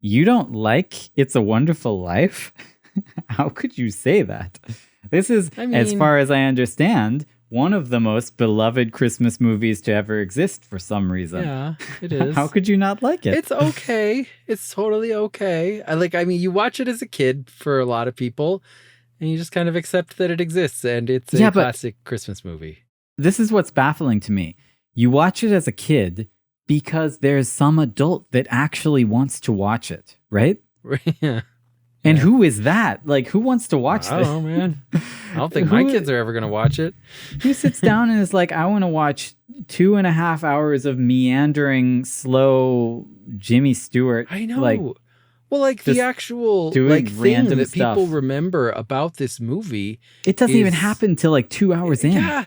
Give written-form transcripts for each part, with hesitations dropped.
You don't like It's a Wonderful Life? How could you say that? This is, as far as I understand, one of the most beloved Christmas movies to ever exist for some reason. Yeah, it is. How could you not like it? It's okay. It's totally okay. You watch it as a kid for a lot of people, and you just kind of accept that it exists, and it's a classic Christmas movie. This is what's baffling to me. You watch it as a kid because there's some adult that actually wants to watch it, right? Yeah. And who is that? Like, who wants to watch this? I don't know, man. I don't think my kids are ever going to watch it. Who sits down and is like, I want to watch 2.5 hours of meandering, slow Jimmy Stewart. I know. Like, well, like the actual thing that people remember about this movie. It doesn't even happen till like 2 hours in. Yeah.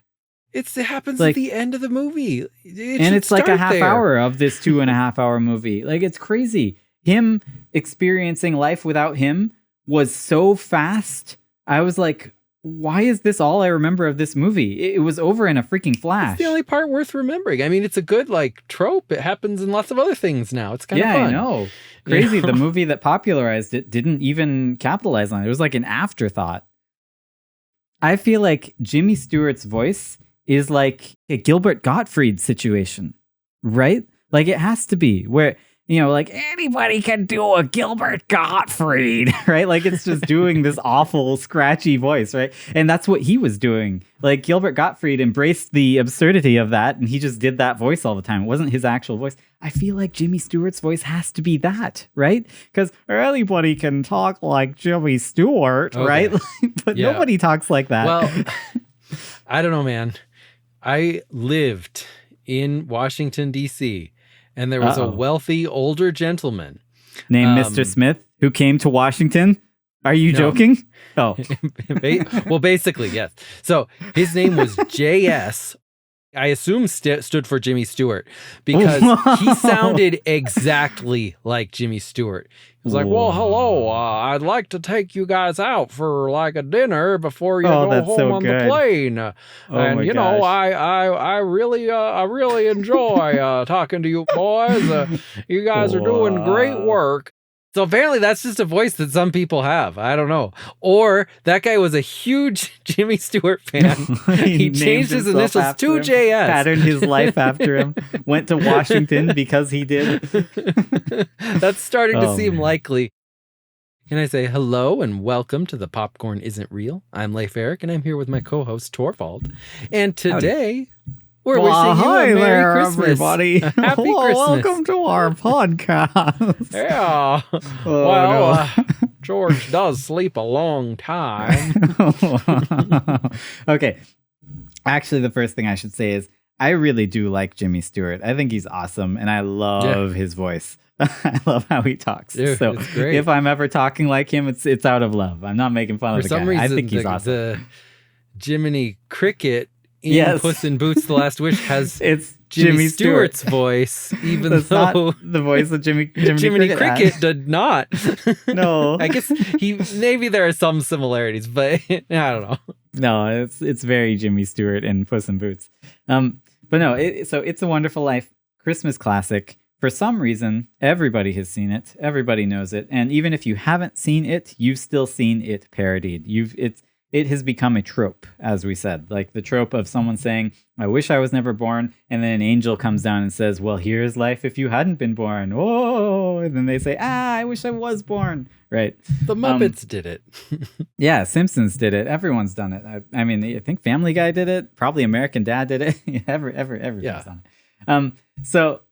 It happens at the end of the movie. It's like a half hour of this 2.5 hour movie. Like, it's crazy. Him experiencing life without him was so fast. I was like, why is this all I remember of this movie? It was over in a freaking flash. It's the only part worth remembering. I mean, it's a good trope. It happens in lots of other things now. It's kind of fun. Yeah, I know. Crazy. The movie that popularized it didn't even capitalize on it. It was like an afterthought. I feel like Jimmy Stewart's voice is like a Gilbert Gottfried situation, right? Like, it has to be where, like anybody can do a Gilbert Gottfried, right? Like, it's just doing this awful, scratchy voice, right? And that's what he was doing. Like, Gilbert Gottfried embraced the absurdity of that, and he just did that voice all the time. It wasn't his actual voice. I feel like Jimmy Stewart's voice has to be that, right? Because anybody can talk like Jimmy Stewart, right? But nobody talks like that. Well, I don't know, man. I lived in Washington, D.C., and there was a wealthy older gentleman named Mr. Smith who came to Washington. Are you joking? Oh, well, basically, yes. So his name was J.S. I assume stood for Jimmy Stewart because he sounded exactly like Jimmy Stewart. He was like, well, hello, I'd like to take you guys out for like a dinner before you go home on the plane. And, I really enjoy talking to you boys. You guys are doing great work. So apparently that's just a voice that some people have. I don't know. Or that guy was a huge Jimmy Stewart fan. He changed his initials to JS. Patterned his life after him. Went to Washington because he did. That's starting to seem likely. Can I say hello and welcome to The Popcorn Isn't Real? I'm Leif Eric, and I'm here with my co-host Torvald. And today... we're wishing you a Merry Christmas. Everybody. Happy Christmas. Welcome to our podcast. Yeah. George does sleep a long time. Okay. Actually, the first thing I should say is I really do like Jimmy Stewart. I think he's awesome, and I love his voice. I love how he talks. Dude, so it's great. if I'm ever talking like him, it's out of love. I'm not making fun of the guy. Reason, I think he's awesome. The Jiminy Cricket in Puss in Boots: The Last Wish has Jimmy Stewart's voice, even That's though not the voice of Jimmy Cricket did not. No, I guess maybe there are some similarities, but I don't know. No, it's very Jimmy Stewart and Puss in Boots. But no, so It's a Wonderful Life, Christmas classic. For some reason, everybody has seen it. Everybody knows it, and even if you haven't seen it, you've still seen it parodied. It has become a trope, as we said, like the trope of someone saying, I wish I was never born. And then an angel comes down and says, well, here's life if you hadn't been born. Oh, and then they say, I wish I was born. Right. The Muppets did it. Yeah, Simpsons did it. Everyone's done it. I mean, I think Family Guy did it. Probably American Dad did it. Everybody's done it. So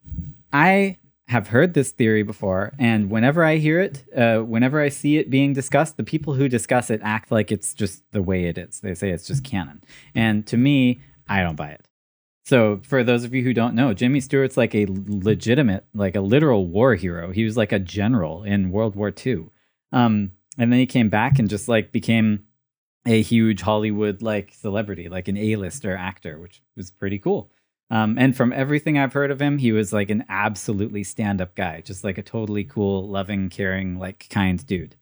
I have heard this theory before, and whenever I hear it, whenever I see it being discussed, the people who discuss it act like it's just the way it is. They say it's just canon. And to me, I don't buy it. So for those of you who don't know, Jimmy Stewart's like a legitimate, like a literal war hero. He was like a general in World War II. And then he came back and just like became a huge Hollywood like celebrity, like an A-lister actor, which was pretty cool. And from everything I've heard of him, he was like an absolutely stand-up guy, just like a totally cool, loving, caring, like kind dude.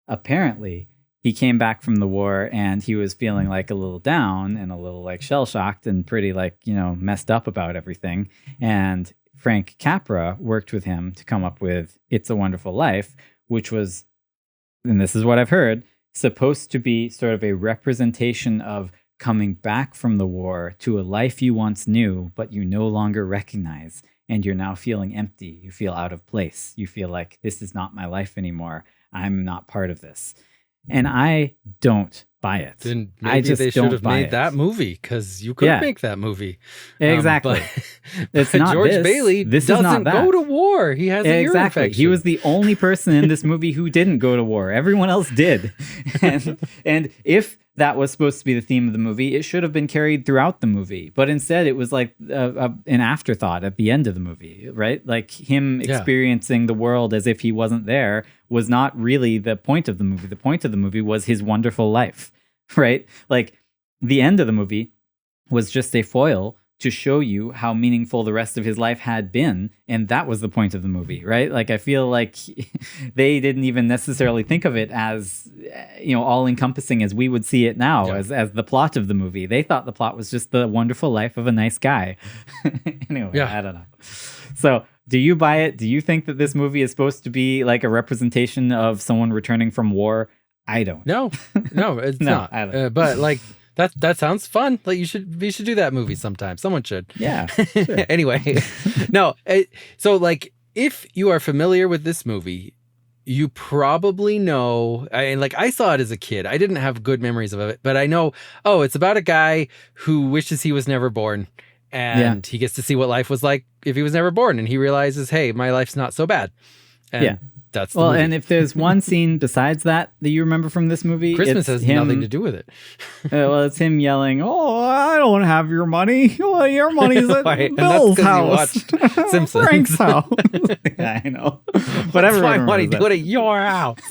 Apparently, he came back from the war and he was feeling like a little down and a little like shell-shocked and pretty like, messed up about everything. And Frank Capra worked with him to come up with It's a Wonderful Life, which was, and this is what I've heard, supposed to be sort of a representation of coming back from the war to a life you once knew, but you no longer recognize. And you're now feeling empty. You feel out of place. You feel like this is not my life anymore. I'm not part of this. And I don't buy it. Then maybe they should have made that movie, because you could make that movie. Exactly. It's not George Bailey doesn't go to war. He has a ear infection. He was the only person in this movie who didn't go to war. Everyone else did. And if that was supposed to be the theme of the movie, it should have been carried throughout the movie. But instead, it was like an afterthought at the end of the movie, right? Like him experiencing the world as if he wasn't there was not really the point of the movie. The point of the movie was his wonderful life, right? Like the end of the movie was just a foil to show you how meaningful the rest of his life had been. And that was the point of the movie, right? Like, I feel like they didn't even necessarily think of it as, all encompassing as we would see it now, as the plot of the movie. They thought the plot was just the wonderful life of a nice guy. Anyway, I don't know. So do you buy it? Do you think that this movie is supposed to be like a representation of someone returning from war? I don't. No, it's not. I don't. But like, that sounds fun. Like we should do that movie sometime. Someone should. Yeah. Sure. Anyway, no. So like, if you are familiar with this movie, you probably know. I saw it as a kid. I didn't have good memories of it, but I know. Oh, it's about a guy who wishes he was never born, and he gets to see what life was like if he was never born, and he realizes, hey, my life's not so bad. And that's the movie. And if there's one scene besides that you remember from this movie, Christmas has nothing to do with it. It's him yelling, "Oh, I don't have your money. Well, your money's at Bill's house, Simpsons, Frank's house." Yeah, I know. But that's my money. Do it at your house.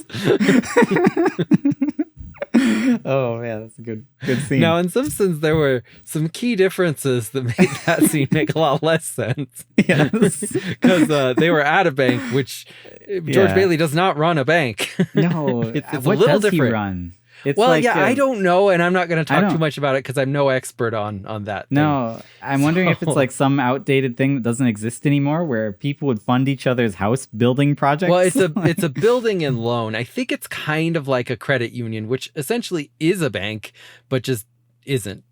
Oh man, that's a good scene. Now in Simpsons, there were some key differences that made that scene make a lot less sense. Yes, because they were at a bank, which George Bailey does not run a bank. No, it's what a little does different. He run? It's I don't know, and I'm not going to talk too much about it because I'm no expert on that. No, I'm wondering if it's like some outdated thing that doesn't exist anymore, where people would fund each other's house building projects. Well, it's a building and loan. I think it's kind of like a credit union, which essentially is a bank, but just isn't.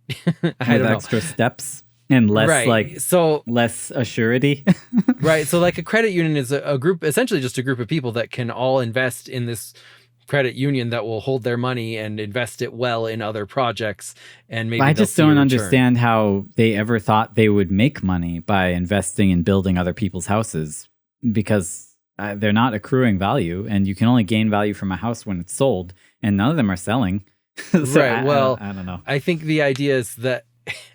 I don't know. Extra steps and less less assurity. Right. So like a credit union is a group, essentially just a group of people that can all invest in this credit union that will hold their money and invest it well in other projects, and maybe I just don't understand how they ever thought they would make money by investing in building other people's houses, because they're not accruing value, and you can only gain value from a house when it's sold, and none of them are selling. So right. I don't know. I think the idea is that,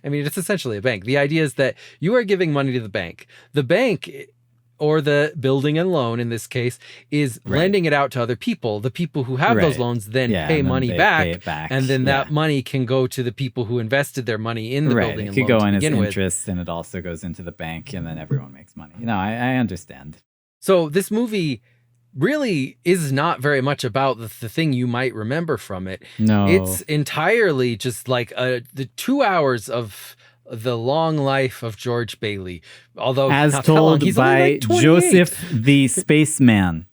I mean, it's essentially a bank. The idea is that you are giving money to the bank. The bank, or the building and loan in this case, is lending it out to other people. The people who have those loans then pay money back, and then that money can go to the people who invested their money in the building and loan. It could go in as interest, and it also goes into the bank, and then everyone makes money. I understand. So this movie really is not very much about the thing you might remember from it. No. It's entirely just like the 2 hours of the long life of George Bailey, although as told by Joseph the Spaceman.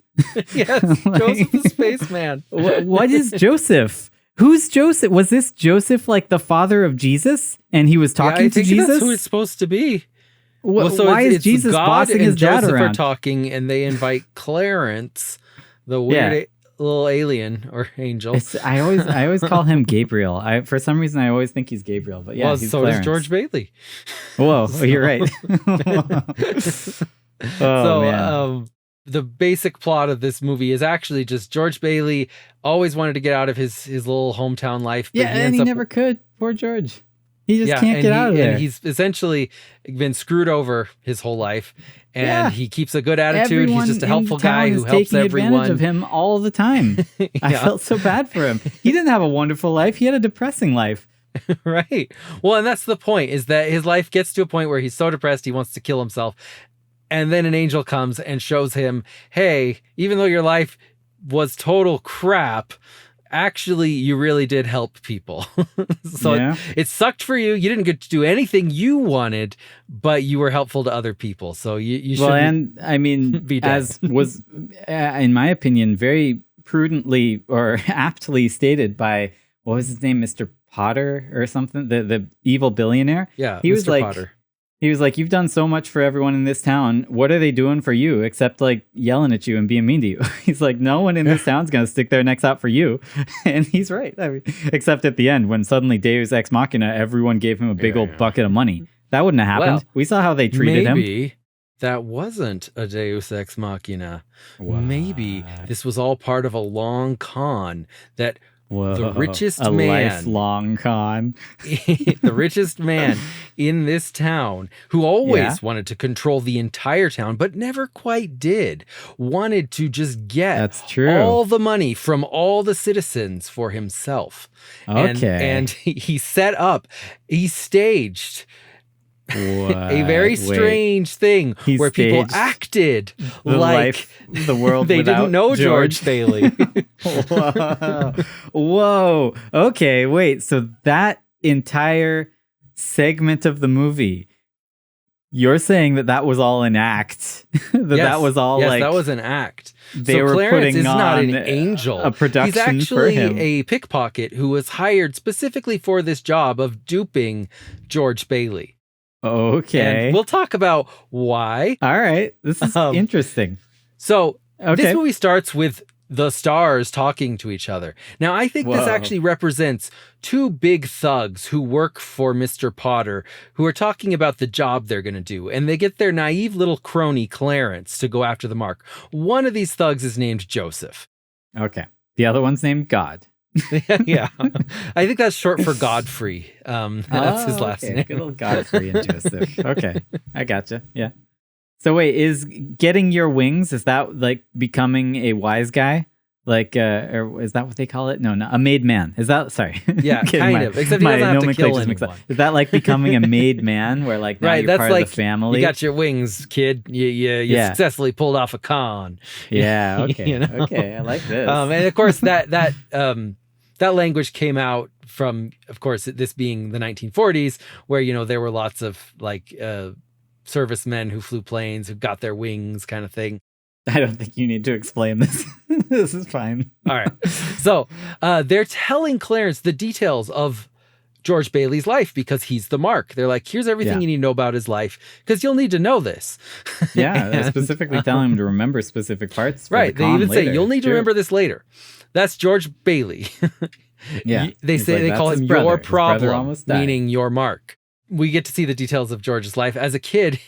Yes, Joseph the Spaceman. What is Joseph? Who's Joseph? Was this Joseph like the father of Jesus, and he was talking to Jesus? That's who it's supposed to be. Why is Jesus bossing his dad Joseph around? Are talking, and they invite Clarence, the weird little alien or angel. I always call him Gabriel. For some reason I always think he's Gabriel, but he's so Clarence. does George Bailey. Whoa, you're right. The basic plot of this movie is actually just George Bailey always wanted to get out of his little hometown life. But he never could. Poor George. He just can't get out of there. And he's essentially been screwed over his whole life. And he keeps a good attitude. He's just a helpful guy who helps everyone. Taking advantage of him all the time. I felt so bad for him. He didn't have a wonderful life. He had a depressing life. Right. Well, and that's the point, is that his life gets to a point where he's so depressed he wants to kill himself. And then an angel comes and shows him, hey, even though your life was total crap, actually, you really did help people. So it sucked for you. You didn't get to do anything you wanted, but you were helpful to other people. So you should. Well, and I mean, as was, in my opinion, very prudently or aptly stated by, what was his name, Mr. Potter or something, the evil billionaire. Yeah, he Mr. was like, Potter. He was like, you've done so much for everyone in this town. What are they doing for you except like yelling at you and being mean to you? He's like, no one in this town's going to stick their necks out for you. And he's right. I mean, except at the end when suddenly Deus Ex Machina, everyone gave him a big old bucket of money. That wouldn't have happened. Well, we saw how they treated him. Maybe that wasn't a Deus Ex Machina. What? Maybe this was all part of a long con that the richest a man, lifelong con, the richest man in this town, who always wanted to control the entire town, but never quite did, wanted to just get all the money from all the citizens for himself. And he staged a very strange thing where people acted like the world they didn't know George Bailey. Whoa. Okay, wait. So that entire segment of the movie, you're saying that was all an act? That was all that was an act. They were Clarence putting is not on an angel. A production. He's actually for him. a pickpocket who was hired specifically for this job of duping George Bailey. Okay. And we'll talk about why. All right. This is interesting. So this movie starts with the stars talking to each other. Now, I think this actually represents two big thugs who work for Mr. Potter, who are talking about the job they're going to do. And they get their naive little crony, Clarence, to go after the mark. One of these thugs is named Joseph. Okay. The other one's named God. Yeah. I think that's short for Godfrey. That's his last name. Good old Godfrey and Joseph. Okay. I gotcha. Yeah. So wait, is getting your wings, is that like becoming a wise guy? Like, or is that what they call it? No, a made man. Is that, sorry. Yeah, kind of. Except he doesn't have to kill anyone. Is that like becoming a made man where like now you're part of the family? You got your wings, kid. You successfully pulled off a con. Yeah, okay. Okay, I like this. And of course, that language came out from, of course, this being the 1940s, where, there were lots of like servicemen who flew planes, who got their wings kind of thing. I don't think you need to explain this. This is fine. All right. So they're telling Clarence the details of George Bailey's life because he's the mark. They're like, here's everything you need to know about his life because you'll need to know this. Yeah, they're specifically telling him to remember specific parts. Right. They even say, you'll need to remember this later. That's George Bailey. Yeah. They call him brother. Your Problem, meaning your mark. We get to see the details of George's life. As a kid,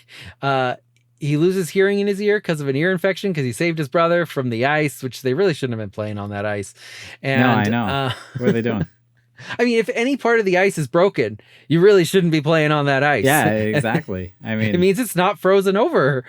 he loses hearing in his ear because of an ear infection because he saved his brother from the ice, which they really shouldn't have been playing on that ice. And, no, I know. What are they doing? I mean, if any part of the ice is broken, you really shouldn't be playing on that ice. Yeah, exactly. I mean, it means it's not frozen over.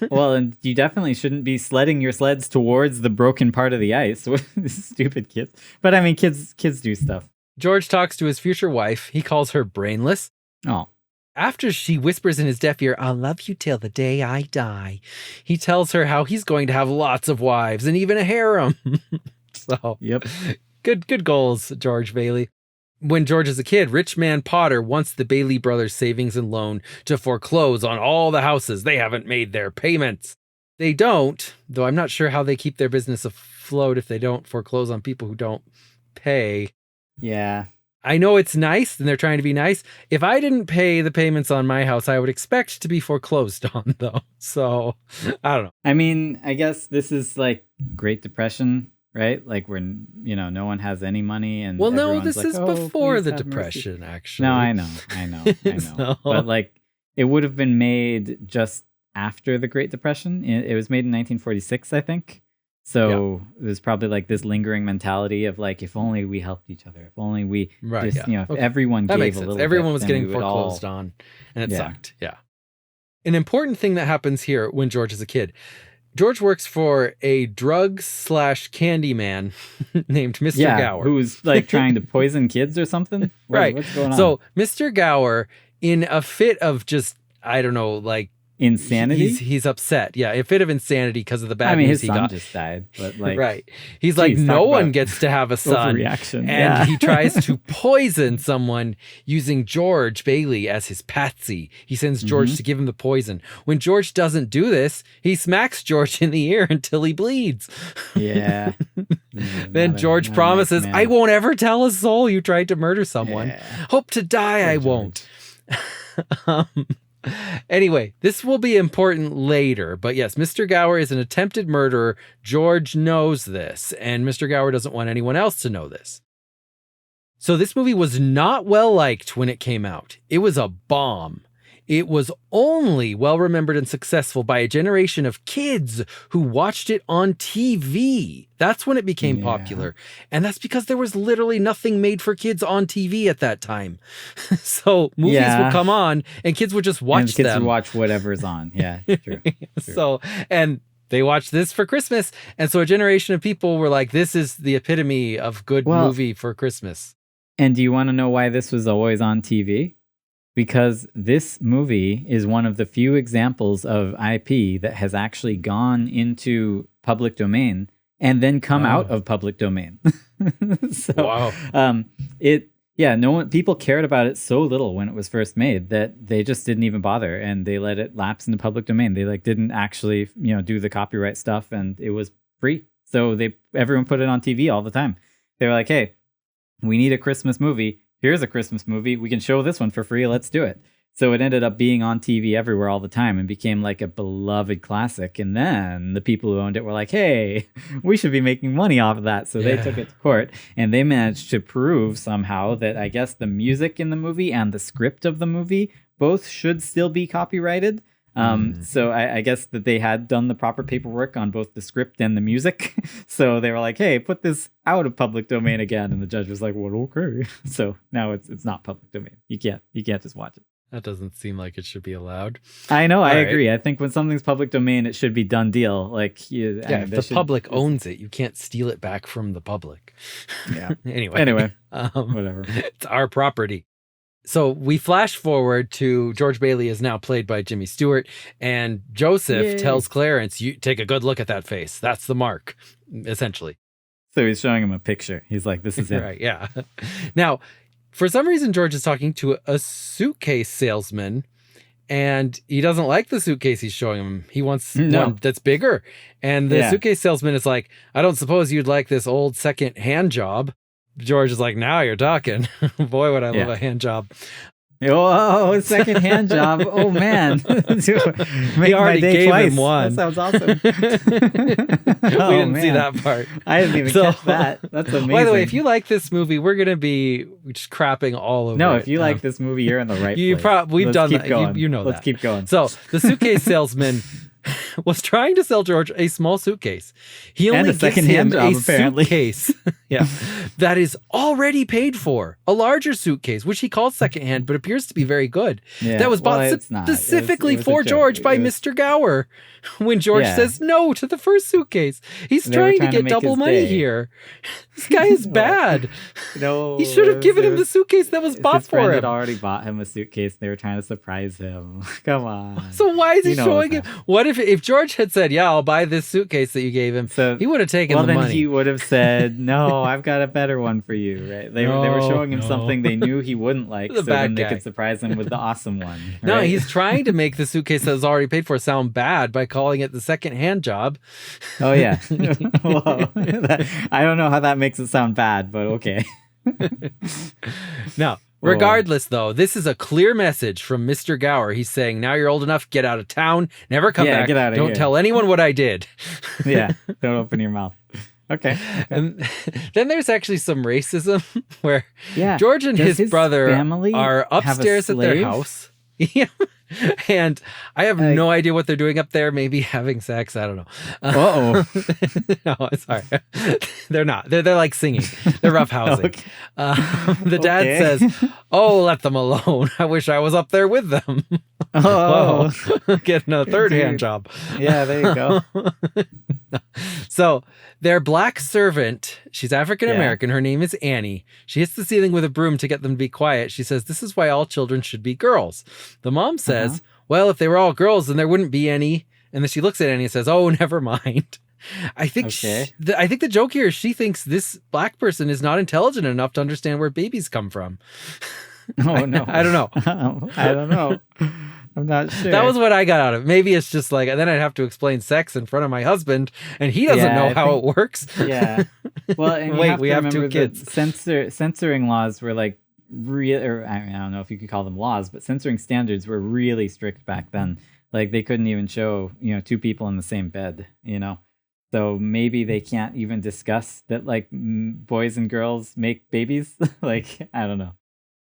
Well, and you definitely shouldn't be sledding your sleds towards the broken part of the ice. Stupid kids. But I mean, kids do stuff. George talks to his future wife. He calls her brainless. Oh. After she whispers in his deaf ear, I'll love you till the day I die, he tells her how he's going to have lots of wives and even a harem. So, yep. Good goals, George Bailey. When George is a kid, rich man Potter wants the Bailey brothers' savings and loan to foreclose on all the houses. They haven't made their payments. They don't, though I'm not sure how they keep their business afloat if they don't foreclose on people who don't pay. Yeah. I know it's nice and they're trying to be nice. If I didn't pay the payments on my house, I would expect to be foreclosed on, though. So, I don't know. I mean, I guess this is like Great Depression, right? Like when, no one has any money. And well, no, this like, is before the Depression, mercy. Actually. No, I know. So... But like, it would have been made just after the Great Depression. It was made in 1946, I think. So there's probably like this lingering mentality of like, if only we helped each other, if only we if everyone that gave a little everyone bit, was getting foreclosed on and it sucked. Yeah. An important thing that happens here when George is a kid, George works for a drug/candy man named Mr. Gower. Who's like trying to poison kids or something. Right. What's going on? So Mr. Gower, in a fit of just, I don't know, like Insanity? He's upset. Yeah, a fit of insanity because of the bad news his he son got. just died, but like, right. He's like, no one gets to have a son. Overreaction. And he tries to poison someone using George Bailey as his patsy. He sends George to give him the poison. When George doesn't do this, he smacks George in the ear until he bleeds. Yeah. Then George promises, I won't ever tell a soul you tried to murder someone. Yeah. Hope to die, I won't. Anyway, this will be important later, but yes, Mr. Gower is an attempted murderer. George knows this, and Mr. Gower doesn't want anyone else to know this. So this movie was not well liked when it came out. It was a bomb. It was only well remembered and successful by a generation of kids who watched it on TV. That's when it became popular. And that's because there was literally nothing made for kids on TV at that time. So movies would come on and kids would just watch them. Kids would watch whatever's on. Yeah, true. So, and they watched this for Christmas. And so a generation of people were like, this is the epitome of good movie for Christmas. And do you want to know why this was always on TV? Because this movie is one of the few examples of IP that has actually gone into public domain and then come out of public domain. So, people cared about it so little when it was first made that they just didn't even bother, and they let it lapse into public domain. They didn't actually, do the copyright stuff, and it was free. So everyone put it on TV all the time. They were like, hey, we need a Christmas movie. Here's a Christmas movie. We can show this one for free. Let's do it. So it ended up being on TV everywhere all the time and became like a beloved classic. And then the people who owned it were like, hey, we should be making money off of that. So they took it to court, and they managed to prove somehow that I guess the music in the movie and the script of the movie both should still be copyrighted. So I guess that they had done the proper paperwork on both the script and the music. So they were like, hey, put this out of public domain again. And the judge was like, well, okay. So now it's not public domain. You can't just watch it. That doesn't seem like it should be allowed. I know. I agree. I think when something's public domain, it should be done deal. Like, if the public owns it, you can't steal it back from the public. Yeah. Anyway, whatever. It's our property. So we flash forward to George Bailey is now played by Jimmy Stewart, and Joseph tells Clarence, you take a good look at that face. That's the mark, essentially. So he's showing him a picture. He's like, this is it. Right, yeah. Now, for some reason, George is talking to a suitcase salesman, and he doesn't like the suitcase he's showing him. He wants one that's bigger. And the suitcase salesman is like, I don't suppose you'd like this old second-hand job. George is like, now you're talking. Boy, would I love a hand job. Oh, second-hand job. Oh, man. He already gave him one. That sounds awesome. We didn't see that part. I didn't even catch that. That's amazing. By the way, if you like this movie, we're going to be just crapping all over it. No, if you like this movie, you're in the right place. We've done that. You know that. Let's keep going. So the suitcase salesman was trying to sell George a small suitcase. He only gives him a suitcase that is already paid for. A larger suitcase, which he calls secondhand, but appears to be very good. Yeah, that was bought specifically for George by Mr. Gower. When George says no to the first suitcase, he's trying to get double money here. This guy is bad. No, he should have given him the suitcase that was bought for him. His friend had already bought him a suitcase. They were trying to surprise him. Come on. So why is he showing him? What if George had said, yeah, I'll buy this suitcase that you gave him, he would have taken the money. Well, then he would have said, no, I've got a better one for you, right? They were showing him something they knew he wouldn't like, so then they could surprise him with the awesome one. Right? No, he's trying to make the suitcase that was already paid for sound bad by calling it the second-hand job. Oh, yeah. Well, I don't know how that makes it sound bad, but okay. Now, regardless, though, this is a clear message from Mr. Gower. He's saying, now you're old enough, get out of town, never come back. Get out of Don't here. tell anyone what I did. Yeah, don't open your mouth. Okay. And then there's actually some racism where George and his brother are upstairs at their house. Yeah. And I have no idea what they're doing up there. Maybe having sex. I don't know. No, sorry. They're not. They're like singing. They're roughhousing. Okay. The dad says, oh, let them alone. I wish I was up there with them. Oh. Getting a third-hand job. Yeah, there you go. So their black servant, she's African-American. Her name is Annie. She hits the ceiling with a broom to get them to be quiet. She says, this is why all children should be girls. The mom says, well, if they were all girls, then there wouldn't be any. And then she looks at Annie and says, oh, never mind. I think I think the joke here is she thinks this black person is not intelligent enough to understand where babies come from. Oh, no. I don't know. I don't know. I'm not sure. That was what I got out of it. Maybe it's just like, and then I'd have to explain sex in front of my husband, and he doesn't know how it works. Yeah. Well, and wait, we have 2 kids. Censoring laws were like or I don't know if you could call them laws, but censoring standards were really strict back then. Like they couldn't even show, 2 people in the same bed, So maybe they can't even discuss that like boys and girls make babies. Like, I don't know.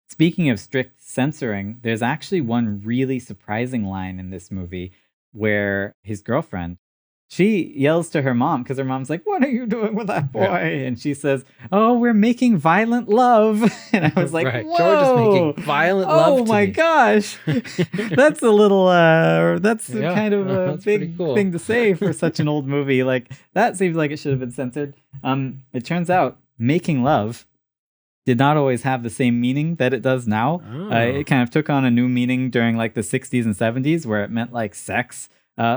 Speaking of strict censoring, there's actually one really surprising line in this movie where his girlfriend, she yells to her mom because her mom's like, "What are you doing with that boy?" Yeah. And she says, "Oh, we're making violent love." And I was like, right. Whoa! George is making violent love. Oh my gosh, that's a little, that's kind of a big thing to say for such an old movie. Like that seems like it should have been censored. It turns out making love did not always have the same meaning that it does now. It kind of took on a new meaning during like the 60s and 70s where it meant like sex.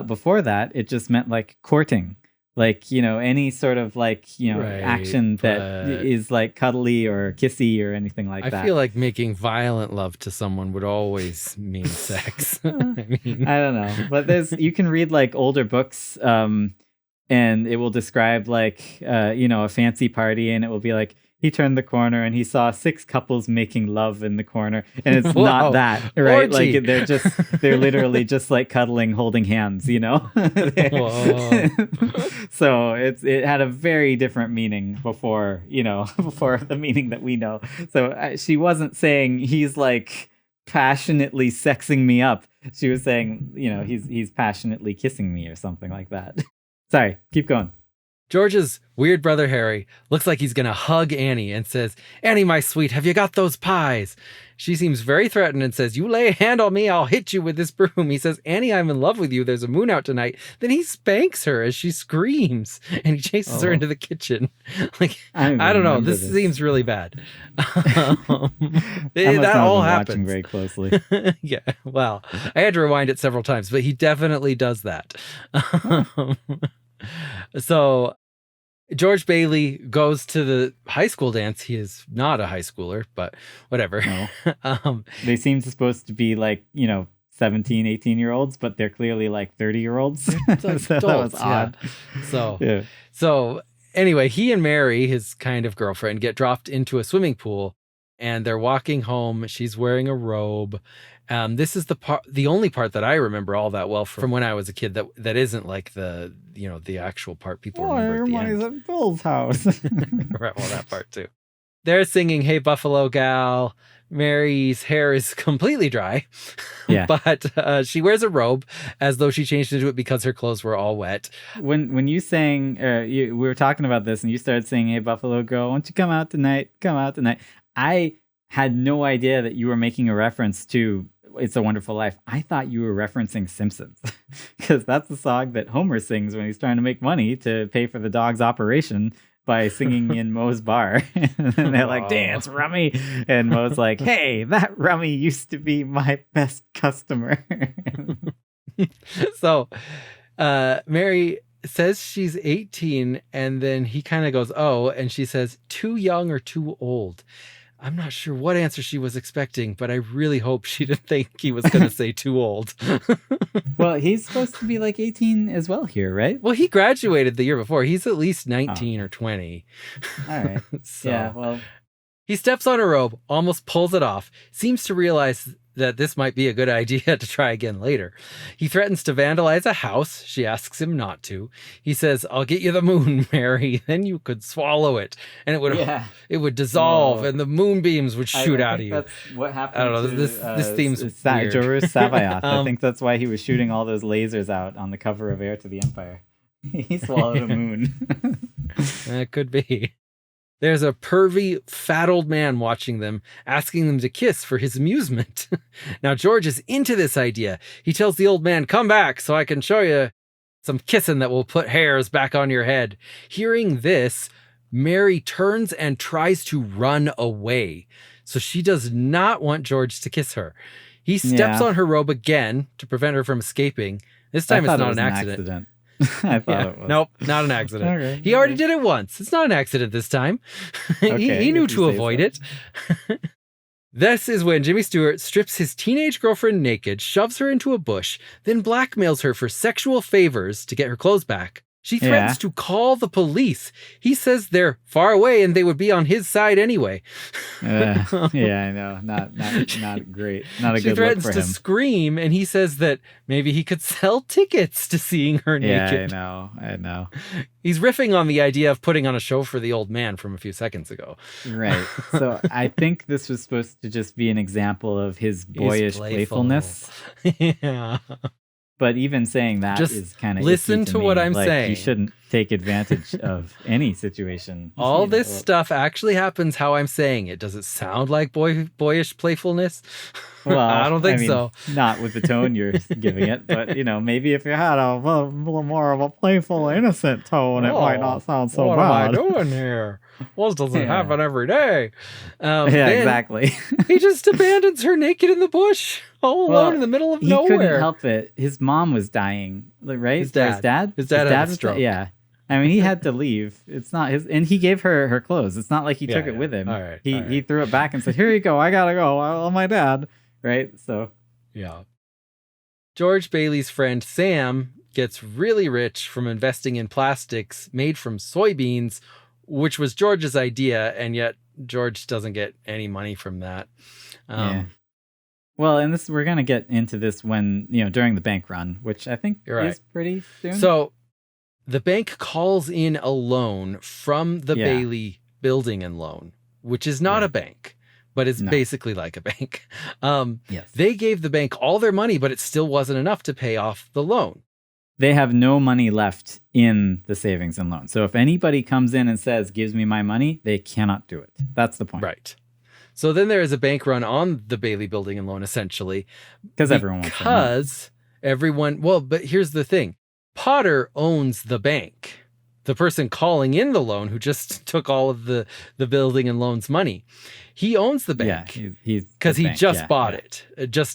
Before that, it just meant like courting, like, any sort of like, action that is like cuddly or kissy or anything like that. I feel like making violent love to someone would always mean sex. I don't know. But you can read like older books and it will describe like, a fancy party, and it will be like, he turned the corner and he saw 6 couples making love in the corner, and it's not that, right? Orgy. Like they're literally just like cuddling, holding hands, So it had a very different meaning before, before the meaning that we know. So she wasn't saying he's like passionately sexing me up. She was saying, he's passionately kissing me or something like that. Sorry, keep going. George's weird brother Harry looks like he's going to hug Annie and says, "Annie, my sweet, have you got those pies?" She seems very threatened and says, "You lay a hand on me, I'll hit you with this broom." He says, "Annie, I'm in love with you. There's a moon out tonight." Then he spanks her as she screams, and he chases her into the kitchen. Like, I don't know. This seems really bad. That all happens. Watching very closely. Yeah. Well, I had to rewind it several times, but he definitely does that. So George Bailey goes to the high school dance. He is not a high schooler, but whatever. No. They seem supposed to be like, 17, 18-year-olds, but they're clearly like 30-year-olds. It's like so adults, that was odd. Yeah. So anyway, he and Mary, his kind of girlfriend, get dropped into a swimming pool, and they're walking home. She's wearing a robe. This is the only part that I remember all that well from when I was a kid that isn't like the actual part people remember at the end. At Bill's house. Right, well, that part too. They're singing "Hey Buffalo Gal." Mary's hair is completely dry, but she wears a robe as though she changed into it because her clothes were all wet. When you sang, we were talking about this, and you started singing "Hey Buffalo Girl, won't you come out tonight? Come out tonight." I had no idea that you were making a reference to "It's a Wonderful Life." I thought you were referencing Simpsons, because that's the song that Homer sings when he's trying to make money to pay for the dog's operation by singing in Moe's bar. And they're like, "Dance, Rummy." And Moe's like, "Hey, that Rummy used to be my best customer." So Mary says she's 18, and then he kind of goes, "Oh," and she says, "Too young or too old?" I'm not sure what answer she was expecting, but I really hope she didn't think he was going to say too old. Well, he's supposed to be like 18 as well here, right? Well, he graduated the year before. He's at least 19 or 20. All right. So, yeah, well. He steps on her robe, almost pulls it off, seems to realize that this might be a good idea to try again later. He threatens to vandalize a house. She asks him not to. He says, "I'll get you the moon, Mary. Then you could swallow it, and it would dissolve, and the moonbeams would shoot out of you." That's what happened. I don't know. This theme's weird. Jorush Savaoth. I think that's why he was shooting all those lasers out on the cover of Heir to the Empire. He swallowed a moon. It could be. There's a pervy, fat old man watching them, asking them to kiss for his amusement. Now, George is into this idea. He tells the old man, "Come back so I can show you some kissing that will put hairs back on your head." Hearing this, Mary turns and tries to run away. So she does not want George to kiss her. He steps on her robe again to prevent her from escaping. This time it's not an accident. I thought it was. Nope, not an accident. Okay, he already did it once. It's not an accident this time. he knew to avoid it. This is when Jimmy Stewart strips his teenage girlfriend naked, shoves her into a bush, then blackmails her for sexual favors to get her clothes back. She threatens to call the police. He says they're far away and they would be on his side anyway. Yeah, I know. Not great. Not a good look for him. She threatens to scream, and he says that maybe he could sell tickets to seeing her naked. Yeah, I know. He's riffing on the idea of putting on a show for the old man from a few seconds ago. Right. So I think this was supposed to just be an example of his boyish playfulness. Yeah. But even saying that just is kind of listen to what I'm saying. You shouldn't take advantage of any situation. All this stuff actually happens how I'm saying it. Does it sound like boyish playfulness? Well, I don't think so. Not with the tone you're giving it, but maybe if you had a little more of a playful, innocent tone, it might not sound so bad. What am I doing here? Well, this doesn't happen every day. Exactly. He just abandons her naked in the bush, all alone in the middle of nowhere. He couldn't help it. His mom was dying, right? His dad had a stroke. Yeah. I mean, he had to leave. It's not his, and he gave her clothes. It's not like he took it with him. All right. He threw it back and said, "Here you go. I gotta go. Oh, my dad." Right. So. Yeah. George Bailey's friend Sam gets really rich from investing in plastics made from soybeans, which was George's idea, and yet George doesn't get any money from that. Well, and we're gonna get into this when during the bank run, which I think is pretty soon. So. The bank calls in a loan from the Bailey Building and Loan, which is not a bank, but it's basically like a bank. Yes. They gave the bank all their money, but it still wasn't enough to pay off the loan. They have no money left in the savings and loan. So if anybody comes in and says, gives me my money, they cannot do it. That's the point. Right. So then there is a bank run on the Bailey Building and Loan, essentially. Because everyone wants but here's the thing. Potter owns the bank. The person calling in the loan who just took all of the building and loan's money. He owns the bank. Yeah, because he just bought it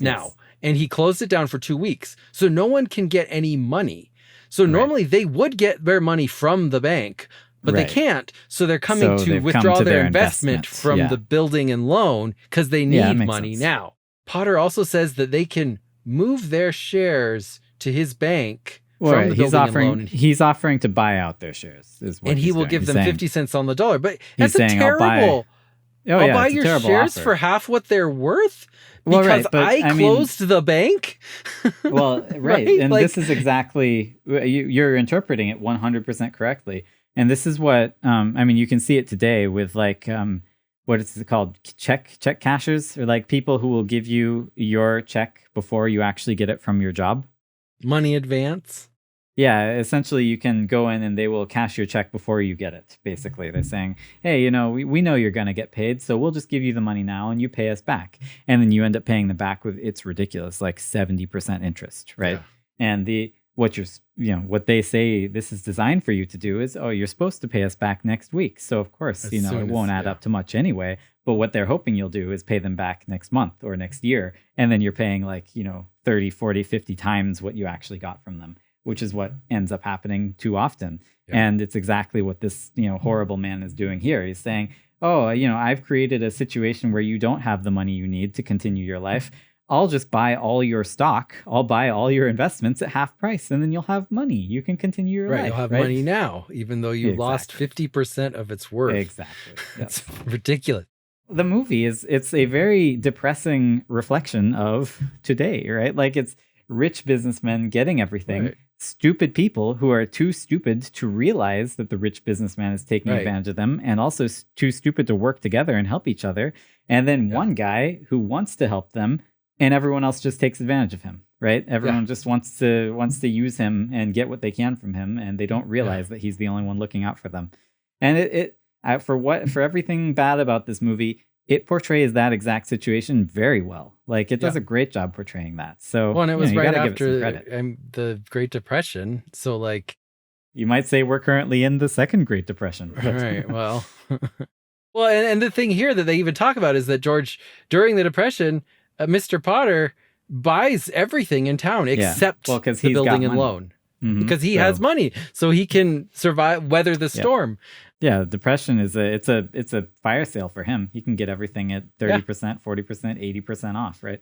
now. And he closed it down for 2 weeks. So no one can get any money. So normally they would get their money from the bank, but they can't. So they're coming to withdraw their investment from the building and loan because they need money now. Potter also says that they can move their shares to his bank. Right. He's offering to buy out their shares. And he will give them 50 cents on the dollar. But that's terrible. I'll buy your shares for half what they're worth because I closed the bank. Well, right. And this is exactly, you're interpreting it 100% correctly. And this is what, you can see it today with what is it called? Check cashers, or like people who will give you your check before you actually get it from your job. Money advance. Yeah, essentially you can go in and they will cash your check before you get it. Basically, they're saying, hey, we know you're going to get paid, so we'll just give you the money now and you pay us back. And then you end up paying them back with, it's ridiculous, like 70% interest, right? Yeah. And what they say this is designed for you to do is, you're supposed to pay us back next week. So of course, it won't add up to much anyway. But what they're hoping you'll do is pay them back next month or next year. And then you're paying 30, 40, 50 times what you actually got from them, which is what ends up happening too often. Yeah. And it's exactly what this, horrible man is doing here. He's saying, I've created a situation where you don't have the money you need to continue your life. I'll just buy all your stock. I'll buy all your investments at half price, and then you'll have money. You can continue your life. You'll have money now, even though you lost 50% of its worth. Exactly. It's ridiculous. The movie it's a very depressing reflection of today, right? Like it's rich businessmen getting everything, stupid people who are too stupid to realize that the rich businessman is taking advantage of them, and also too stupid to work together and help each other. And then one guy who wants to help them, and everyone else just takes advantage of him, right? Everyone just wants to use him and get what they can from him, and they don't realize that he's the only one looking out for them. And for everything bad about this movie, it portrays that exact situation very well. Like it does a great job portraying that. So, and it was right after the Great Depression. So, you might say we're currently in the second Great Depression. Right. Well, and the thing here that they even talk about is that George, during the Depression, Mr. Potter buys everything in town except the building and loan. Because he has money, so he can weather the storm. Yeah, depression is it's a fire sale for him. He can get everything at 30%, 40%, 80% off, right?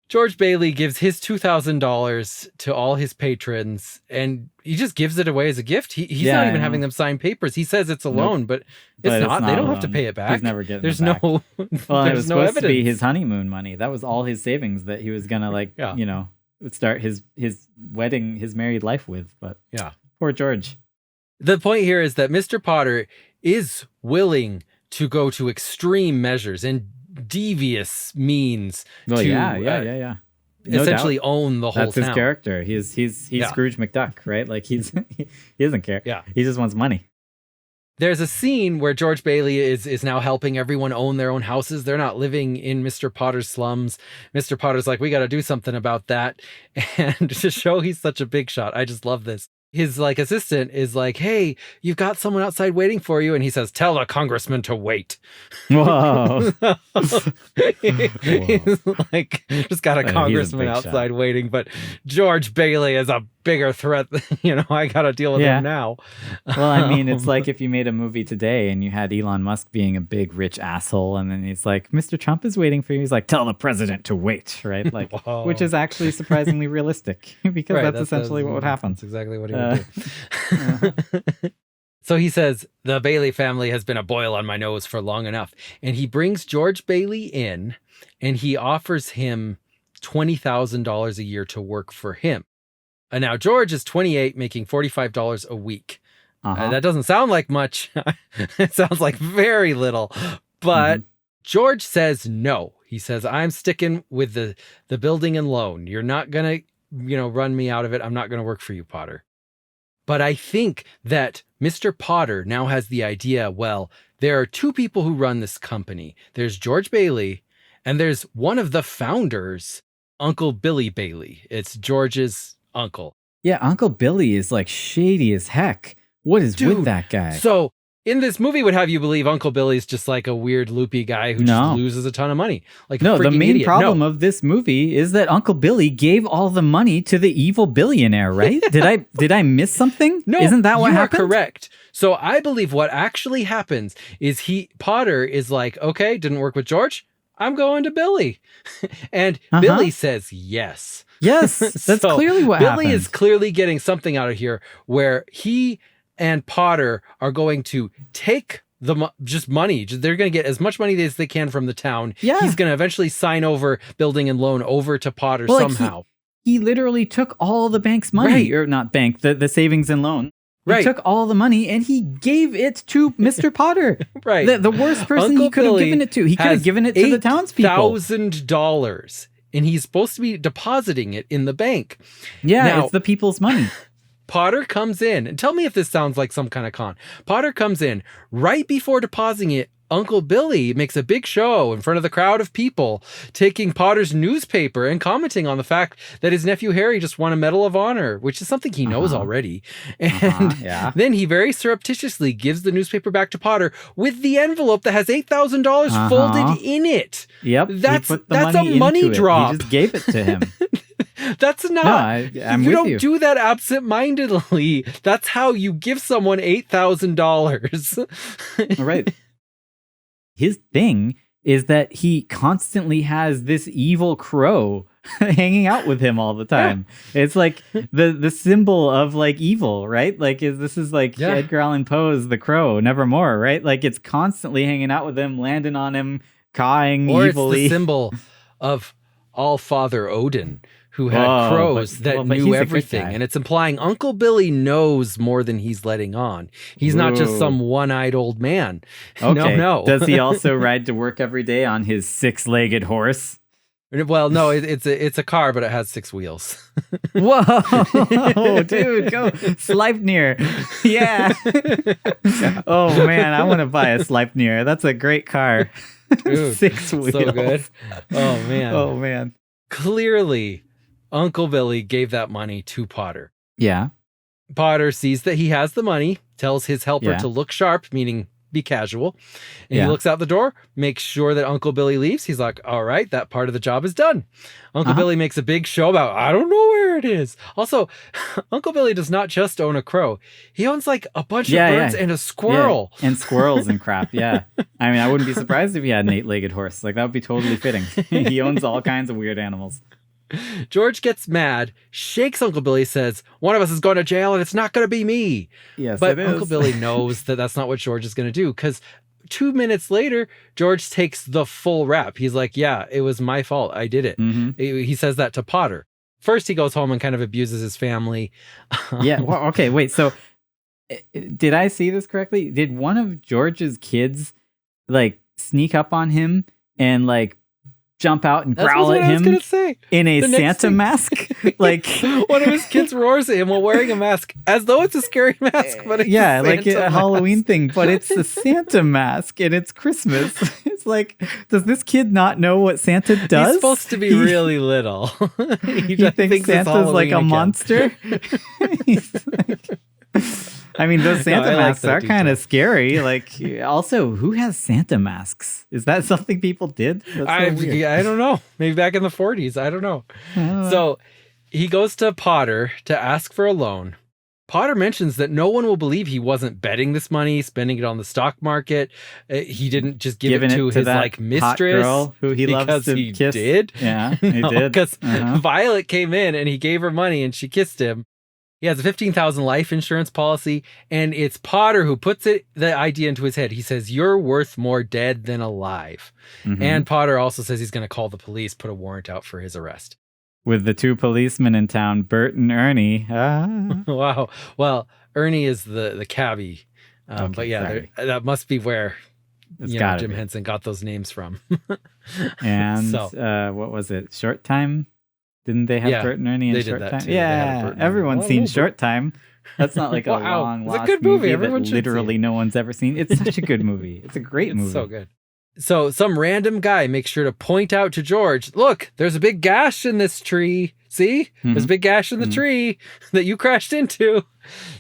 George Bailey gives his $2,000 to all his patrons, and he just gives it away as a gift. He's not even having them sign papers. He says it's a loan, but it's not. They don't have to pay it back. He's never getting There's it back. Well, it was supposed to be his honeymoon money. That was all his savings that he was gonna start his wedding, his married life with. But poor George. The point here is that Mr. Potter is willing to go to extreme measures and devious means to essentially own the whole town. That's his character. He's Scrooge McDuck, right? Like he doesn't care. Yeah. He just wants money. There's a scene where George Bailey is now helping everyone own their own houses. They're not living in Mr. Potter's slums. Mr. Potter's like, we got to do something about that. And to show he's such a big shot, I just love this. His assistant is like, hey, you've got someone outside waiting for you. And he says, tell the congressman to wait. Whoa. He's like, just got a congressman outside waiting. But George Bailey is a bigger threat. I got to deal with him now. Well, I mean, it's like if you made a movie today and you had Elon Musk being a big, rich asshole. And then he's like, Mr. Trump is waiting for you. He's like, tell the president to wait. Right. Like, which is actually surprisingly realistic because that's essentially what would happen. That's exactly what he would do. So he says, the Bailey family has been a boil on my nose for long enough. And he brings George Bailey in and he offers him $20,000 a year to work for him. And now George is 28, making $45 a week. That doesn't sound like much. It sounds like very little. But George says no. He says, I'm sticking with the building and loan. You're not going to, run me out of it. I'm not going to work for you, Potter. But I think that Mr. Potter now has the idea, well, there are two people who run this company. There's George Bailey, and there's one of the founders, Uncle Billy Bailey. It's George's uncle. Yeah, Uncle Billy is like shady as heck. What is with that guy? So in this movie would have you believe Uncle Billy's just like a weird loopy guy who just loses a ton of money. Like the main problem of this movie is that Uncle Billy gave all the money to the evil billionaire, right? Did I miss something? No, isn't that what happened? You are correct. So I believe what actually happens is Potter is like, okay, didn't work with George. I'm going to Billy. And Billy says yes. Yes, that's clearly what happened. Billy is clearly getting something out of here where he and Potter are going to take just money. They're going to get as much money as they can from the town. Yeah. He's going to eventually sign over building and loan over to Potter somehow. He literally took all the bank's money, or not bank, the savings and loan. He took all the money and he gave it to Mr. Potter. Right. The worst person he could have given it to. He could have given it to the townspeople. $8,000 and he's supposed to be depositing it in the bank. Yeah, now, it's the people's money. Potter comes in, and tell me if this sounds like some kind of con. Potter comes in right before depositing it. Uncle Billy makes a big show in front of the crowd of people, taking Potter's newspaper and commenting on the fact that his nephew Harry just won a Medal of Honor, which is something he knows already. And then he very surreptitiously gives the newspaper back to Potter with the envelope that has $8,000 folded in it. Yep. That's a money drop. He just gave it to him. That's not. No, I'm you with don't do that absentmindedly. That's how you give someone $8,000. Right. His thing is that he constantly has this evil crow hanging out with him all the time. Yeah. It's like the symbol of like evil, right? Like this is like Edgar Allan Poe's The Crow, Nevermore, right? Like it's constantly hanging out with him, landing on him, cawing evilly. It's the symbol of All-Father Odin, who had crows that knew everything. And it's implying Uncle Billy knows more than he's letting on. He's not just some one-eyed old man. Okay. No. Does he also ride to work every day on his 6-legged horse? Well, no, it's a car, but it has 6 wheels. Whoa, dude, go Sleipnir. Yeah. Oh, man, I want to buy a Sleipnir. That's a great car. Dude, 6 wheels. So good. Oh, man. Oh, man. Clearly, Uncle Billy gave that money to Potter. Yeah. Potter sees that he has the money, tells his helper to look sharp, meaning be casual. And Yeah. he looks out the door, makes sure that Uncle Billy leaves. He's like, all right, that part of the job is done. Uncle Billy makes a big show about, I don't know where it is. Also, Uncle Billy does not just own a crow. He owns like a bunch of birds and a squirrel. Yeah. And squirrels and crap. Yeah. I mean, I wouldn't be surprised if he had an 8-legged horse. Like, that would be totally fitting. He owns all kinds of weird animals. George gets mad, shakes Uncle Billy, says, one of us is going to jail and it's not going to be me. Yes, but it is. Uncle Billy knows that that's not what George is going to do, because 2 minutes later, George takes the full rap. He's like, yeah, it was my fault. I did it. Mm-hmm. He says that to Potter. First, he goes home and kind of abuses his family. Yeah. Well, okay, wait. So did I see this correctly? Did one of George's kids like sneak up on him and like jump out and growl at him in a Santa mask? Like one of his kids roars at him while wearing a mask as though it's a scary mask, but it's yeah, a like a Santa Halloween mask. thing, but it's a Santa mask and it's Christmas. It's like, does this kid not know what Santa does? He's supposed to be really little. He thinks Santa's like a monster. He's like, I mean, those Santa masks are kind of scary. Like, also, who has Santa masks? Is that something people did? I don't know. Maybe back in the 40s. I don't know. So he goes to Potter to ask for a loan. Potter mentions that no one will believe he wasn't betting this money, spending it on the stock market. He didn't just give it to his like mistress girl who he loves to he kiss. Did. Yeah, he did. Because Violet came in and he gave her money and she kissed him. He has a $15,000 life insurance policy, and it's Potter who puts the idea into his head. He says, you're worth more dead than alive. Mm-hmm. And Potter also says he's going to call the police, put a warrant out for his arrest. With the 2 policemen in town, Bert and Ernie. Wow. Well, Ernie is the cabbie. Okay, but yeah, that must be where Jim be. Henson got those names from. And what was it? Short Time? Didn't they have Bert and Ernie in Short Time? Too. Yeah, everyone's seen Short Time. That's not like a long lost good movie. Everyone that should literally see. no one's ever seen. It's such a good movie. It's a great movie. It's so good. So some random guy makes sure to point out to George, look, there's a big gash in this tree. See? There's a big gash in the tree that you crashed into.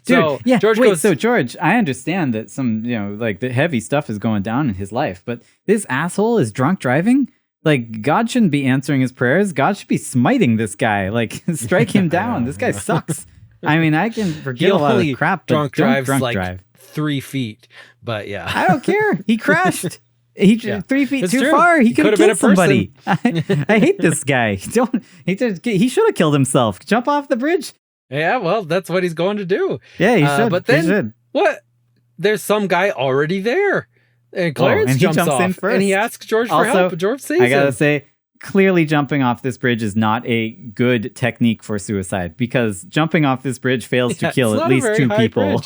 Dude, so yeah, George wait, goes, so George, I understand that some, like the heavy stuff is going down in his life, but this asshole is drunk driving? Like, God shouldn't be answering his prayers. God should be smiting this guy. Like, strike him down. This guy sucks. I mean, I can forget a lot of crap, but drunk drives drunk like drive. 3 feet. But yeah. I don't care. He crashed. 3 feet It's too true. far. He He could have could have killed been a somebody. I hate this guy. He should have killed himself. Jump off the bridge. Yeah, well, that's what he's going to do. Yeah, he should. But then, he should. what? There's some guy already there. And Clarence and he jumps off. in first. And he asks George for Also, help. But George saves I gotta him. say, clearly jumping off this bridge is not a good technique for suicide, because jumping off this bridge fails to kill at least 2 people.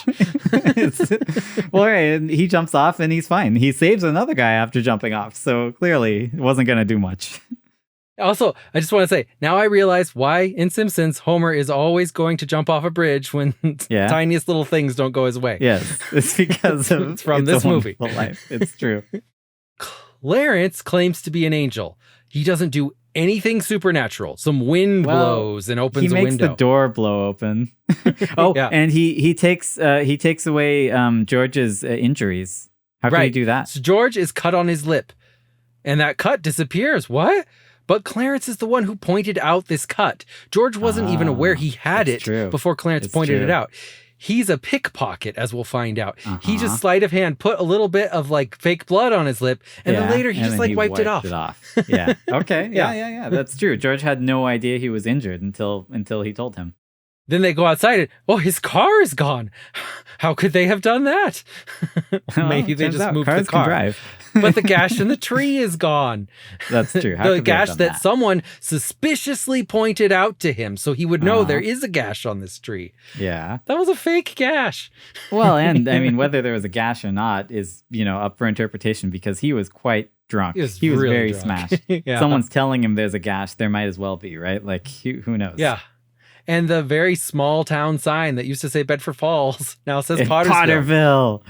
Well, right, and he jumps off and he's fine. He saves another guy after jumping off, so clearly it wasn't going to do much. Also, I just want to say, now I realize why in Simpsons Homer is always going to jump off a bridge when tiniest little things don't go his way. Yes, it's because of It's from this movie. Life. It's true. Clarence claims to be an angel. He doesn't do anything supernatural. Some wind blows and opens a window. He makes the door blow open. And he takes away George's injuries. How can he do that? So George is cut on his lip, and that cut disappears. What? But Clarence is the one who pointed out this cut. George wasn't even aware he had it before Clarence pointed it out. He's a pickpocket, as we'll find out. He just sleight of hand put a little bit of like fake blood on his lip, and then later he just like wiped it off. Yeah. Okay. Yeah. That's true. George had no idea he was injured until he told him. Then they go outside and, his car is gone. How could they have done that? Maybe they just moved the car. Can drive. But the gash in the tree is gone. That's true. The gash that someone suspiciously pointed out to him, so he would know there is a gash on this tree. Yeah. That was a fake gash. Well, and I mean, whether there was a gash or not is, up for interpretation, because he was quite drunk. He was really very drunk. smashed. Someone's telling him there's a gash. There might as well be, right? Like, who knows? Yeah. And the very small town sign that used to say Bedford Falls now says Pottersville.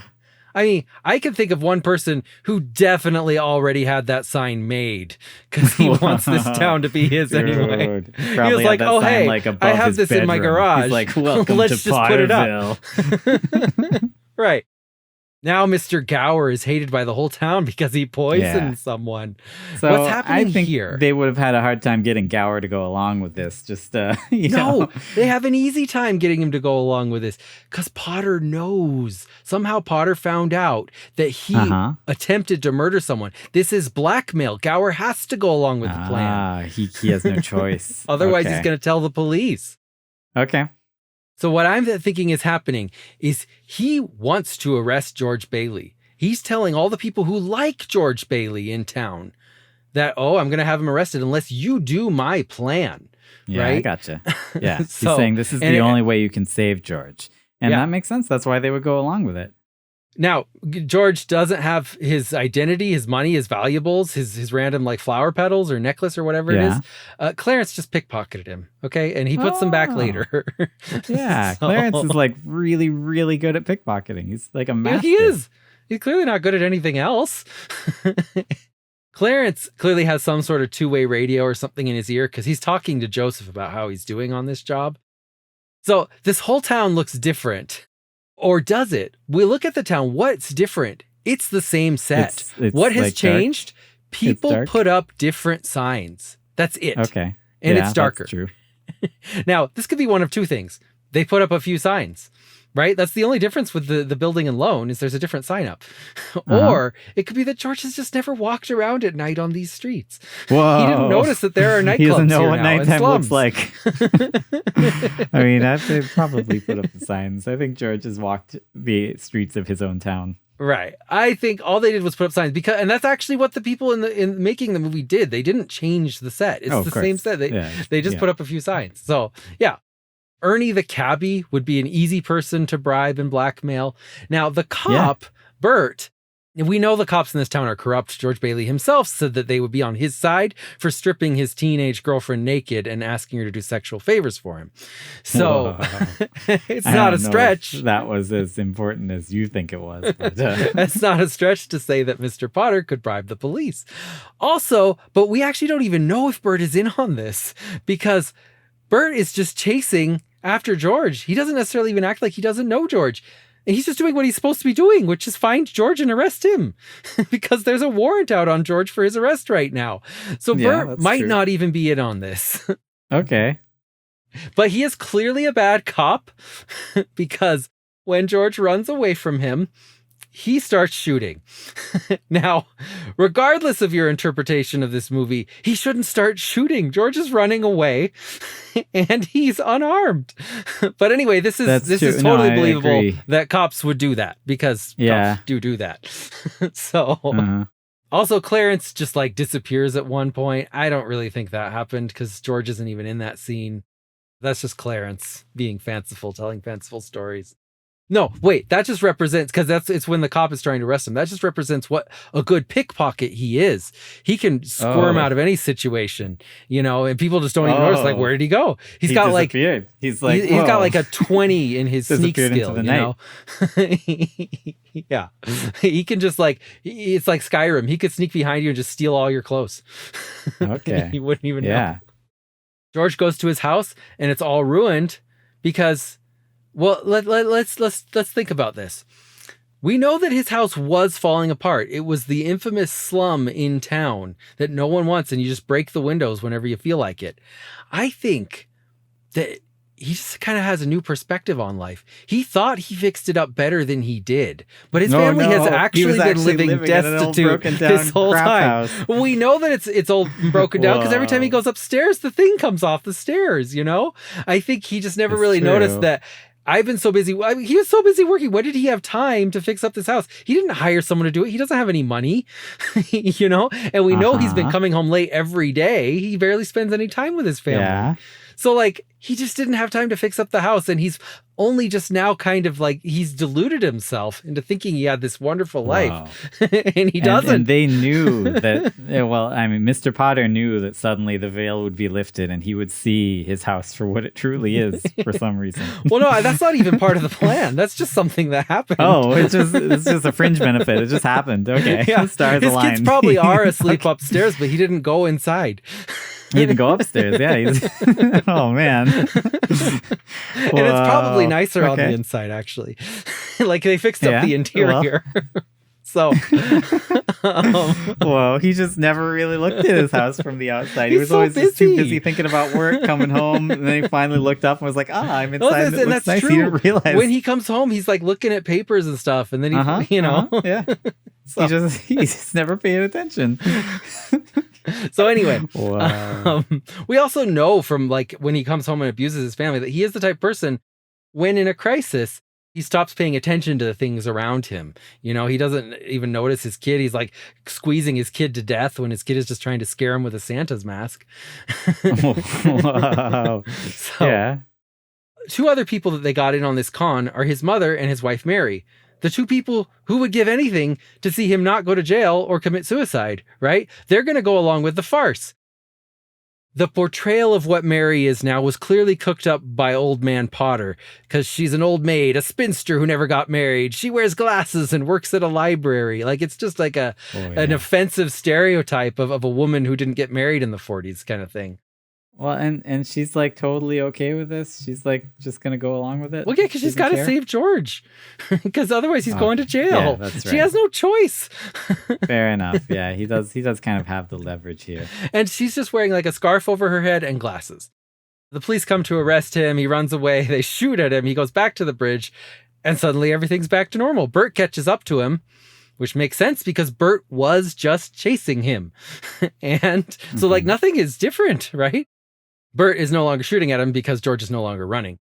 I mean, I can think of one person who definitely already had that sign made because he wants this town to be his anyway. He was like, "Oh, hey, I have this in my garage. He's like, welcome Let's to just put it up." Right. Now Mr. Gower is hated by the whole town because he poisoned someone. So what's happening I think here? They would have had a hard time getting Gower to go along with this. Just you know. They have an easy time getting him to go along with this because Potter knows. Somehow Potter found out that he attempted to murder someone. This is blackmail. Gower has to go along with the plan. He has no choice. Otherwise, he's going to tell the police. Okay. So what I'm thinking is happening is he wants to arrest George Bailey. He's telling all the people who like George Bailey in town that, I'm going to have him arrested unless you do my plan. Yeah, right? I gotcha. Yeah. He's saying this is the only way you can save George. And that makes sense. That's why they would go along with it. Now, George doesn't have his identity, his money, his valuables, his random like flower petals or necklace or whatever it is. Clarence just pickpocketed him, okay? And he puts them back later. Yeah, Clarence is like really, really good at pickpocketing. He's like a master. He is. He's clearly not good at anything else. Clarence clearly has some sort of two-way radio or something in his ear because he's talking to Joseph about how he's doing on this job. So this whole town looks different. Or does it? We look at the town. What's different? It's the same set. It's what has like changed? Dark. People put up different signs. That's it. Okay. And it's darker. That's true. Now, this could be one of two things. They put up a few signs, right? That's the only difference with the building alone is there's a different sign up. Or it could be that George has just never walked around at night on these streets. Whoa. He didn't notice that there are nightclubs He doesn't know here what now nighttime and slums. looks like. I mean, they probably put up the signs. I think George has walked the streets of his own town. Right. I think all they did was put up signs and that's actually what the people in making the movie did. They didn't change the set. It's the same set. They just put up a few signs. So yeah. Ernie the cabbie would be an easy person to bribe and blackmail. Now the cop, Bert, we know the cops in this town are corrupt. George Bailey himself said that they would be on his side for stripping his teenage girlfriend naked and asking her to do sexual favors for him. So it's not a stretch. That was as important as you think it was. But, It's not a stretch to say that Mr. Potter could bribe the police. Also, but we actually don't even know if Bert is in on this because Bert is just chasing after George. He doesn't necessarily even act like he doesn't know George. And he's just doing what he's supposed to be doing, which is find George and arrest him because there's a warrant out on George for his arrest right now. So Bert might not even be in on this. Okay. But he is clearly a bad cop because when George runs away from him, he starts shooting. Now, regardless of your interpretation of this movie, he shouldn't start shooting. George is running away and he's unarmed. But anyway, this is totally believable that cops would do that because cops do that. So also Clarence just like disappears at one point. I don't really think that happened because George isn't even in that scene. That's just Clarence being fanciful, telling fanciful stories. No, wait, that just represents, because it's when the cop is trying to arrest him. That just represents what a good pickpocket he is. He can squirm out of any situation, and people just don't even notice, like, where did he go? He's got disappeared. He's got like a 20 in his sneak skill, Yeah. He can just it's like Skyrim. He could sneak behind you and just steal all your clothes. Okay. He wouldn't even know. George goes to his house and it's all ruined because... Well, let's think about this. We know that his house was falling apart. It was the infamous slum in town that no one wants, and you just break the windows whenever you feel like it. I think that he just kind of has a new perspective on life. He thought he fixed it up better than he did, but his family has actually been living destitute this whole time. House. We know that it's old and broken down because every time he goes upstairs, the thing comes off the stairs. I think he just never really noticed that. I've been so busy. He was so busy working. When did he have time to fix up this house? He didn't hire someone to do it. He doesn't have any money, and we know he's been coming home late every day. He barely spends any time with his family. Yeah. So he just didn't have time to fix up the house. And he's only just now kind of he's deluded himself into thinking he had this wonderful life. And he doesn't. And they knew that, Mr. Potter knew that suddenly the veil would be lifted and he would see his house for what it truly is for some reason. Well, no, that's not even part of the plan. That's just something that happened. Oh, it's just a fringe benefit. It just happened. Okay. Yeah. Stars His aligned. kids probably are asleep upstairs, but he didn't go inside. He didn't go upstairs. Yeah. Oh, man. And it's probably nicer on the inside, actually. Like they fixed up the interior. So, well, he just never really looked at his house from the outside. He was so always just too busy thinking about work, coming home, and then he finally looked up and was like, I'm inside. And that's nice. true. He didn't realize. When he comes home, he's like looking at papers and stuff, and then he, yeah. So. He's just never paid attention. So anyway, wow. We also know from like when he comes home and abuses his family that he is the type of person when in a crisis, he stops paying attention to the things around him. You know, he doesn't even notice his kid. He's like squeezing his kid to death when his kid is just trying to scare him with a Santa's mask. Wow. So, yeah. Two other people that they got in on this con are his mother and his wife, Mary. The two people who would give anything to see him not go to jail or commit suicide, right? They're going to go along with the farce. The portrayal of what Mary is now was clearly cooked up by old man Potter, because she's an old maid, a spinster who never got married. She wears glasses and works at a library. Like it's just like an offensive stereotype of a woman who didn't get married in the 40s kind of thing. Well, and she's like totally okay with this. She's like just gonna go along with it. Well, yeah, because she's got to save George, because otherwise he's going to jail. Yeah, that's right. She has no choice. Fair enough. Yeah, he does kind of have the leverage here. And she's just wearing like a scarf over her head and glasses. The police come to arrest him. He runs away. They shoot at him. He goes back to the bridge, and suddenly everything's back to normal. Bert catches up to him, which makes sense because Bert was just chasing him, and so like nothing is different, right? Bert is no longer shooting at him because George is no longer running.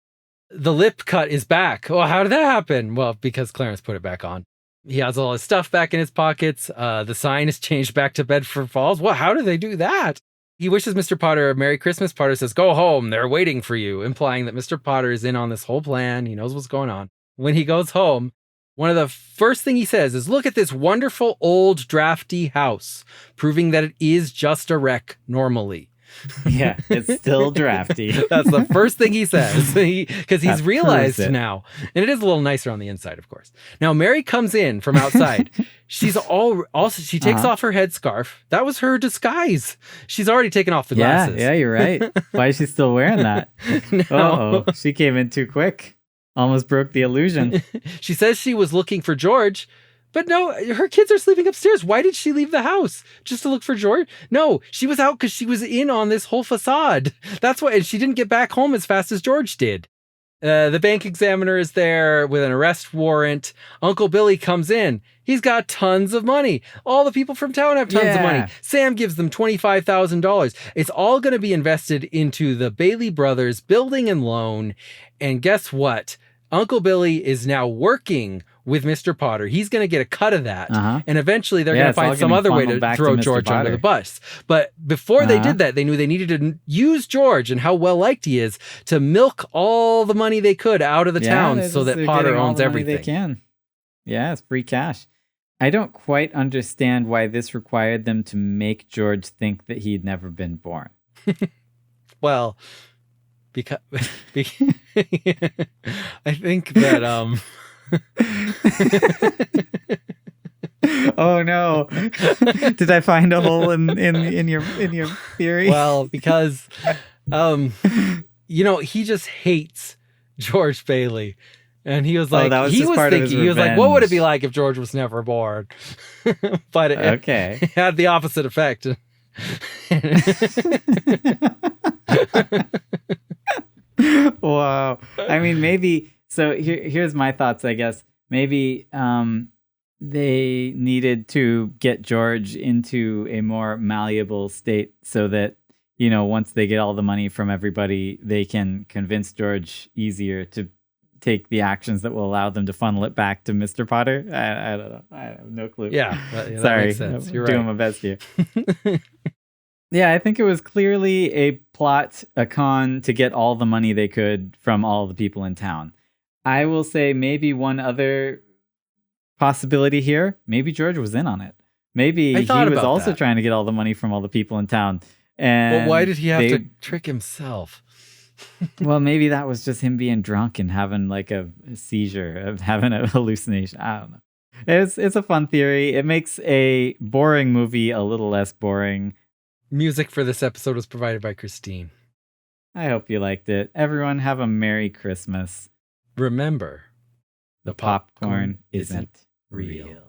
The lip cut is back. Oh, how did that happen? Well, because Clarence put it back on. He has all his stuff back in his pockets. The sign is changed back to Bedford Falls. Well, how did they do that? He wishes Mr. Potter a Merry Christmas. Potter says, "Go home. They're waiting for you," implying that Mr. Potter is in on this whole plan. He knows what's going on. When he goes home, one of the first thing he says is, "Look at this wonderful old drafty house," proving that it is just a wreck normally. Yeah, it's still drafty. That's the first thing he says, because he's realized now. And it is a little nicer on the inside, of course. Now, Mary comes in from outside. She takes off her headscarf. That was her disguise. She's already taken off the glasses. Yeah, you're right. Why is she still wearing that? No. Uh-oh, she came in too quick. Almost broke the illusion. She says she was looking for George. But no, her kids are sleeping upstairs. Why did she leave the house? Just to look for George? No, she was out because she was in on this whole facade. That's why. And she didn't get back home as fast as George did. The bank examiner is there with an arrest warrant. Uncle Billy comes in. He's got tons of money. All the people from town have tons of money. Sam gives them $25,000. It's all going to be invested into the Bailey Brothers building and loan. And guess what? Uncle Billy is now working with Mr. Potter. He's going to get a cut of that. And eventually they're going to find some other way to throw George under the bus. But before they did that, they knew they needed to use George and how well liked he is to milk all the money they could out of the town so that Potter owns everything. They can. Yeah, it's free cash. I don't quite understand why this required them to make George think that he'd never been born. Well, because I think that oh no. Did I find a hole in your theory? Well, because he just hates George Bailey. And he was like, he was like, what would it be like if George was never born? But it had the opposite effect. Wow. I mean, maybe, so here's my thoughts, I guess. Maybe they needed to get George into a more malleable state so that, once they get all the money from everybody, they can convince George easier to take the actions that will allow them to funnel it back to Mr. Potter. I don't know. I have no clue. Yeah. Sorry. That makes sense. You're doing my best here. Yeah, I think it was clearly a plot, a con to get all the money they could from all the people in town. I will say maybe one other possibility here. Maybe George was in on it. Maybe he was also trying to get all the money from all the people in town. And well, why did he have to trick himself? Well, maybe that was just him being drunk and having like a seizure, of having a hallucination. I don't know. It's a fun theory. It makes a boring movie a little less boring. Music for this episode was provided by Christine. I hope you liked it. Everyone have a Merry Christmas. Remember, The popcorn isn't real.